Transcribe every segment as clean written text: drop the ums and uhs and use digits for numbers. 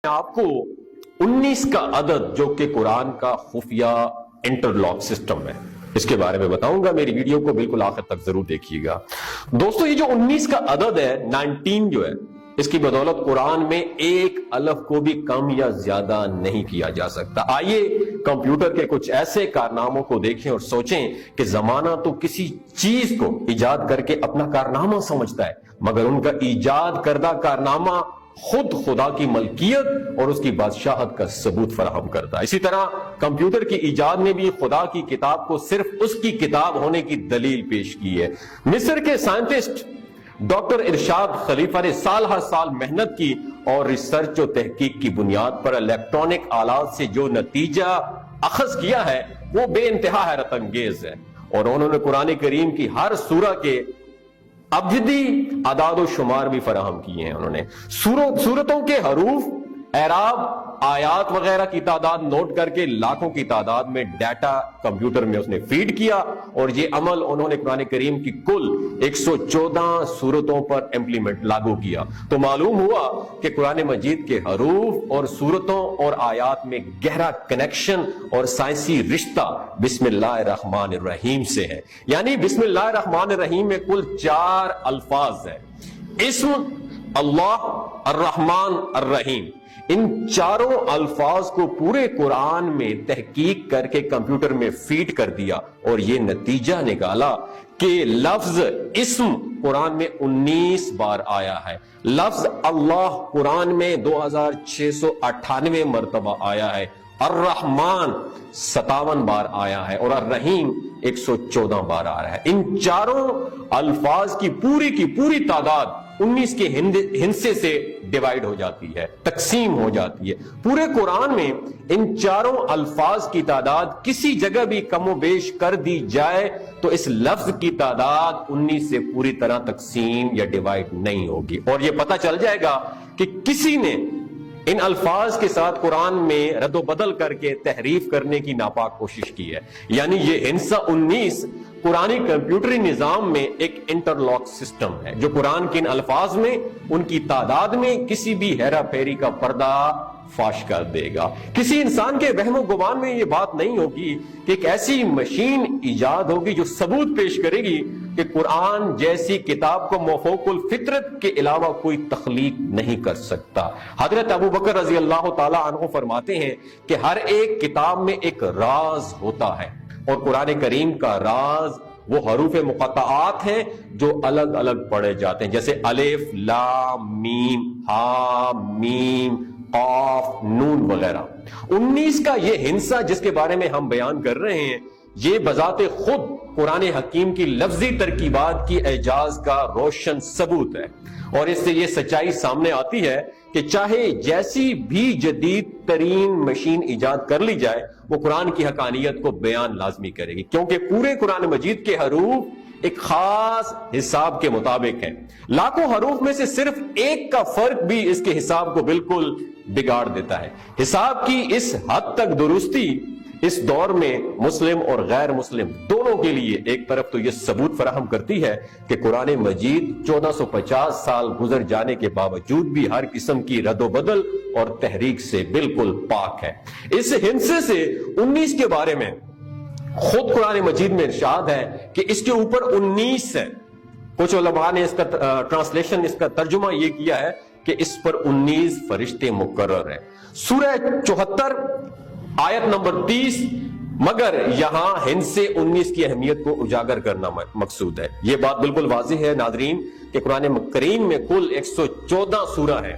آپ کو 19 کا عدد جو کہ قرآن کا خفیہ انٹرلاک سسٹم ہے اس کے بارے میں بتاؤں گا. میری ویڈیو کو بالکل آخر تک ضرور دیکھیے گا. دوستو یہ جو 19 کا عدد ہے 19 جو ہے اس کی بدولت قرآن میں ایک الف کو بھی کم یا زیادہ نہیں کیا جا سکتا. آئیے کمپیوٹر کے کچھ ایسے کارناموں کو دیکھیں اور سوچیں کہ زمانہ تو کسی چیز کو ایجاد کر کے اپنا کارنامہ سمجھتا ہے مگر ان کا ایجاد کردہ کارنامہ خود خدا کی ملکیت اور اس کی بادشاہت کا ثبوت فراہم کرتا ہے. اسی طرح کمپیوٹر کی ایجاد نے بھی خدا کی کتاب کو صرف اس کی کتاب ہونے کی دلیل پیش کی ہے. مصر کے سائنٹسٹ ڈاکٹر ارشاد خلیفہ نے سال ہر سال محنت کی اور ریسرچ و تحقیق کی بنیاد پر الیکٹرانک آلات سے جو نتیجہ اخذ کیا ہے وہ بے انتہا حیرت انگیز ہے. اور انہوں نے قرآن کریم کی ہر سورہ کے ابجدی اعداد و شمار بھی فراہم کیے ہیں. انہوں نے سورتوں کے حروف، اعراب، آیات وغیرہ کی تعداد نوٹ کر کے لاکھوں کی تعداد میں ڈیٹا کمپیوٹر میں اس نے فیڈ کیا اور یہ عمل انہوں نے قرآن کریم کی کل 114 سورتوں پر امپلیمنٹ لاگو کیا. تو معلوم ہوا کہ قرآن مجید کے حروف اور سورتوں اور آیات میں گہرا کنیکشن اور سائنسی رشتہ بسم اللہ الرحمن الرحیم سے ہے. یعنی بسم اللہ الرحمن الرحیم میں کل 4 الفاظ ہیں: اسم اللہ، الرحمن، الرحیم. ان چاروں الفاظ کو پورے قرآن میں تحقیق کر کے کمپیوٹر میں فیڈ کر دیا اور یہ نتیجہ نکالا کہ لفظ اسم قرآن میں 19 بار آیا ہے، لفظ اللہ قرآن میں 2698 مرتبہ آیا ہے، الرحمن 57 بار آیا ہے اور الرحیم 114 بار آ رہا ہے. ان چاروں الفاظ کی پوری تعداد 19 کے ہندسے سے ڈیوائیڈ ہو جاتی ہے، تقسیم ہو جاتی ہے. پورے قرآن میں ان چاروں الفاظ کی تعداد کسی جگہ بھی کم و بیش کر دی جائے تو اس لفظ کی تعداد 19 سے پوری طرح تقسیم یا ڈیوائیڈ نہیں ہوگی. اور یہ پتہ چل جائے گا کہ کسی نے ان الفاظ کے ساتھ قرآن میں رد و بدل کر کے تحریف کرنے کی ناپاک کوشش کی ہے. یعنی یہ ہندسہ 19 قرآنی کمپیوٹری نظام میں ایک انٹرلاک سسٹم ہے جو قرآن کے ان الفاظ میں ان کی تعداد میں کسی بھی ہیرا پھیری کا پردہ فاش کر دے گا. کسی انسان کے وہم و گمان میں یہ بات نہیں ہوگی کہ ایک ایسی مشین ایجاد ہوگی جو ثبوت پیش کرے گی کہ قرآن جیسی کتاب کو مفوق الفطرت کے علاوہ کوئی تخلیق نہیں کر سکتا. حضرت ابو بکر رضی اللہ تعالی عنہ فرماتے ہیں کہ ہر ایک کتاب میں ایک راز ہوتا ہے اور قرآن کریم کا راز وہ حروف مقطعات ہیں جو الگ الگ پڑھے جاتے ہیں، جیسے الف، لام، میم، ہا، میم، قاف، نون وغیرہ. 19 کا یہ ہندسہ جس کے بارے میں ہم بیان کر رہے ہیں یہ بذات خود قرآن حکیم کی لفظی ترکیبات کی اعجاز کا روشن ثبوت ہے. اور اس سے یہ سچائی سامنے آتی ہے کہ چاہے جیسی بھی جدید ترین مشین ایجاد کر لی جائے وہ قرآن کی حقانیت کو بیان لازمی کرے گی، کیونکہ پورے قرآن مجید کے حروف ایک خاص حساب کے مطابق ہیں. لاکھوں حروف میں سے صرف ایک کا فرق بھی اس کے حساب کو بالکل بگاڑ دیتا ہے. حساب کی اس حد تک درستی اس دور میں مسلم اور غیر مسلم دونوں کے لیے ایک طرف تو یہ ثبوت فراہم کرتی ہے کہ قرآن مجید 1450 سال گزر جانے کے باوجود بھی ہر قسم کی رد و بدل اور تحریک سے بالکل پاک ہے. اس ہندسے سے 19 کے بارے میں خود قرآن مجید میں ارشاد ہے کہ اس کے اوپر 19 ہے. کچھ علماء نے اس کا ٹرانسلیشن، اس کا ترجمہ یہ کیا ہے کہ اس پر 19 فرشتے مقرر ہیں. سورہ 74 آیت نمبر 30. مگر یہاں ہندسے 19 کی اہمیت کو اجاگر کرنا مقصود ہے. یہ بات بالکل واضح ہے ناظرین کہ قرآن کریم میں کل 114 سورہ ہیں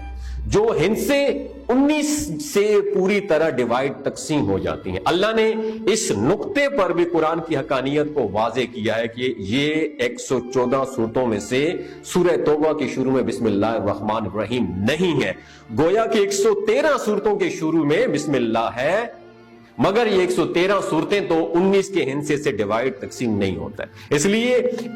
جو ہندسے 19 سے پوری طرح ڈیوائیڈ تقسیم ہو جاتی ہیں. اللہ نے اس نقطے پر بھی قرآن کی حقانیت کو واضح کیا ہے کہ یہ 114 صورتوں میں سے سورہ توبہ کے شروع میں بسم اللہ الرحمن الرحیم نہیں ہے. گویا کہ 113 صورتوں کے شروع میں بسم اللہ ہے مگر یہ 113 صورتیں تو 19 کے ہندسے سے ڈیوائیڈ تقسیم نہیں ہوتا ہے. اس لیے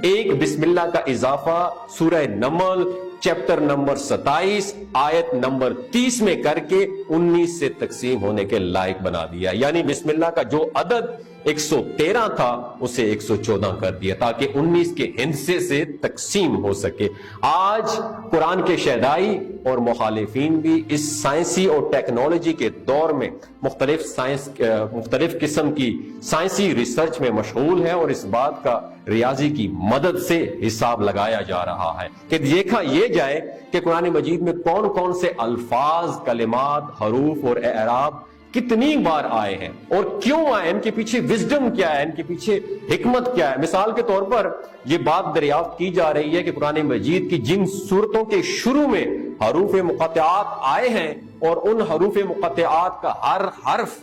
ایک بسم اللہ کا اضافہ سورہ نمل چیپٹر نمبر 27 آیت نمبر 30 میں کر کے 19 سے تقسیم ہونے کے لائق بنا دیا. یعنی بسم اللہ کا جو عدد 113 تھا اسے 114 کر دیا تاکہ 19 کے ہندسے سے تقسیم ہو سکے۔ آج قرآن کے شیدائی اور مخالفین بھی اس سائنسی اور ٹیکنالوجی کے دور میں مختلف قسم کی سائنسی ریسرچ میں مشغول ہے اور اس بات کا ریاضی کی مدد سے حساب لگایا جا رہا ہے کہ دیکھا یہ جائے کہ قرآن مجید میں کون کون سے الفاظ، کلمات، حروف اور اعراب کتنی بار آئے ہیں اور کیوں آئے، ان کے پیچھے وزڈم کیا ہے، ان کے پیچھے حکمت کیا ہے۔ مثال کے طور پر یہ بات دریافت کی جا رہی ہے کہ قرآن مجید کی جن سورتوں کے شروع میں حروف مقطعات آئے ہیں اور ان حروف مقطعات کا ہر حرف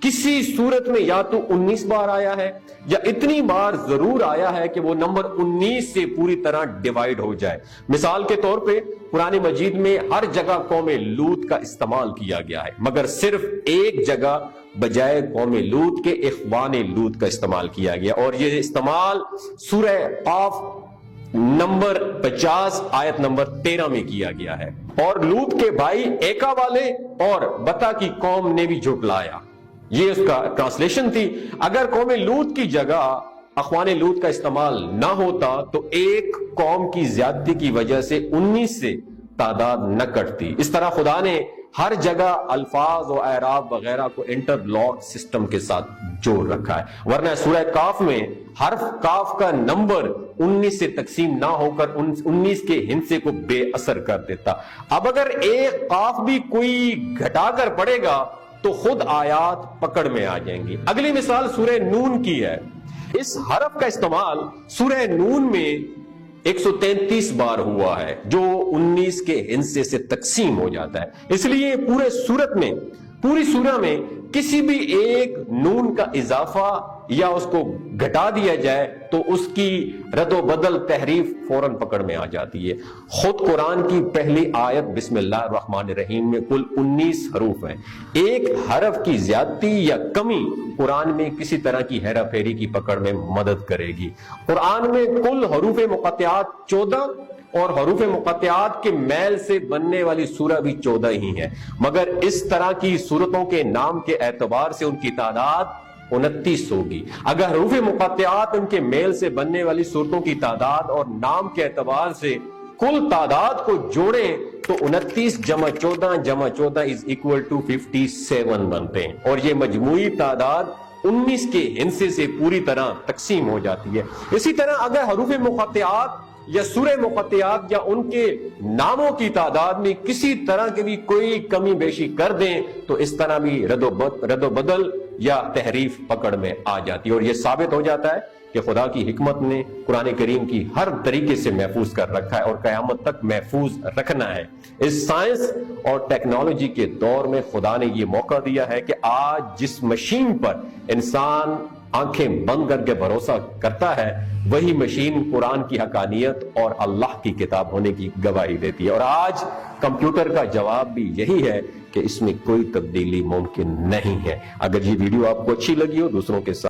کسی صورت میں یا تو 19 بار آیا ہے یا اتنی بار ضرور آیا ہے کہ وہ نمبر 19 سے پوری طرح ڈیوائیڈ ہو جائے۔ مثال کے طور پہ قرآن مجید میں ہر جگہ قوم لوط کا استعمال کیا گیا ہے، مگر صرف ایک جگہ بجائے قوم لوط کے اخوان لوط کا استعمال کیا گیا، اور یہ استعمال سورہ قاف نمبر 50 آیت نمبر 13 میں کیا گیا ہے۔ اور لوط کے بھائی ایکا والے اور بتا کی قوم نے بھی جھٹلایا، یہ اس کا ٹرانسلیشن تھی۔ اگر قوم لوط کی جگہ اخوان لوط کا استعمال نہ ہوتا تو ایک قوم کی زیادتی کی وجہ سے 19 سے تعداد نہ کٹتی۔ اس طرح خدا نے ہر جگہ الفاظ و اعراب وغیرہ کو انٹر لاک سسٹم کے ساتھ جوڑ رکھا ہے، ورنہ سورہ کاف میں حرف کاف کا نمبر 19 سے تقسیم نہ ہو کر 19 کے ہندسے کو بے اثر کر دیتا۔ اب اگر ایک کاف بھی کوئی گھٹا کر پڑے گا تو خود آیات پکڑ میں آ جائیں گی۔ اگلی مثال سورہ نون کی ہے۔ اس حرف کا استعمال سورہ نون میں 133 بار ہوا ہے جو 19 کے ہندسے سے تقسیم ہو جاتا ہے۔ اس لیے پوری سورہ میں کسی بھی ایک نون کا اضافہ یا اس کو گھٹا دیا جائے تو اس کی رد و بدل تحریف فوراً پکڑ میں آ جاتی ہے۔ خود قرآن کی پہلی آیت بسم اللہ الرحمن الرحیم میں کل 19 حروف ہیں۔ ایک حرف کی زیادتی یا کمی قرآن میں کسی طرح کی ہیرا پھیری کی پکڑ میں مدد کرے گی۔ قرآن میں کل حروف مقطعات 14 اور حروف مقطعات کے میل سے بننے والی سورہ بھی 14 ہی ہے، مگر اس طرح کی سورتوں کے نام کے اعتبار سے ان کی تعداد 29 ہوگی۔ اگر حروف مقطعات ان کے میل سے بننے والی صورتوں کی تعداد اور نام کے اعتبار سے کل تعداد کو جوڑیں تو 29 جمع 14 جمع 14 is equal to 57 بنتے ہیں، اور یہ مجموعی تعداد 19 کے ہندسے سے پوری طرح تقسیم ہو جاتی ہے۔ اسی طرح اگر حروف مقطعات یا سورہ مقطعات یا ان کے ناموں کی تعداد میں کسی طرح کی بھی کوئی کمی بیشی کر دیں تو اس طرح بھی رد و بدل یا تحریف پکڑ میں آ جاتی ہے، اور یہ ثابت ہو جاتا ہے کہ خدا کی حکمت نے قرآن کریم کی ہر طریقے سے محفوظ کر رکھا ہے اور قیامت تک محفوظ رکھنا ہے۔ اس سائنس اور ٹیکنالوجی کے دور میں خدا نے یہ موقع دیا ہے کہ آج جس مشین پر انسان آنکھیں بند کر کے بھروسہ کرتا ہے وہی مشین قرآن کی حقانیت اور اللہ کی کتاب ہونے کی گواہی دیتی ہے، اور آج کمپیوٹر کا جواب بھی یہی ہے کہ اس میں کوئی تبدیلی ممکن نہیں ہے۔ اگر یہ ویڈیو آپ کو اچھی لگی ہو دوسروں کے ساتھ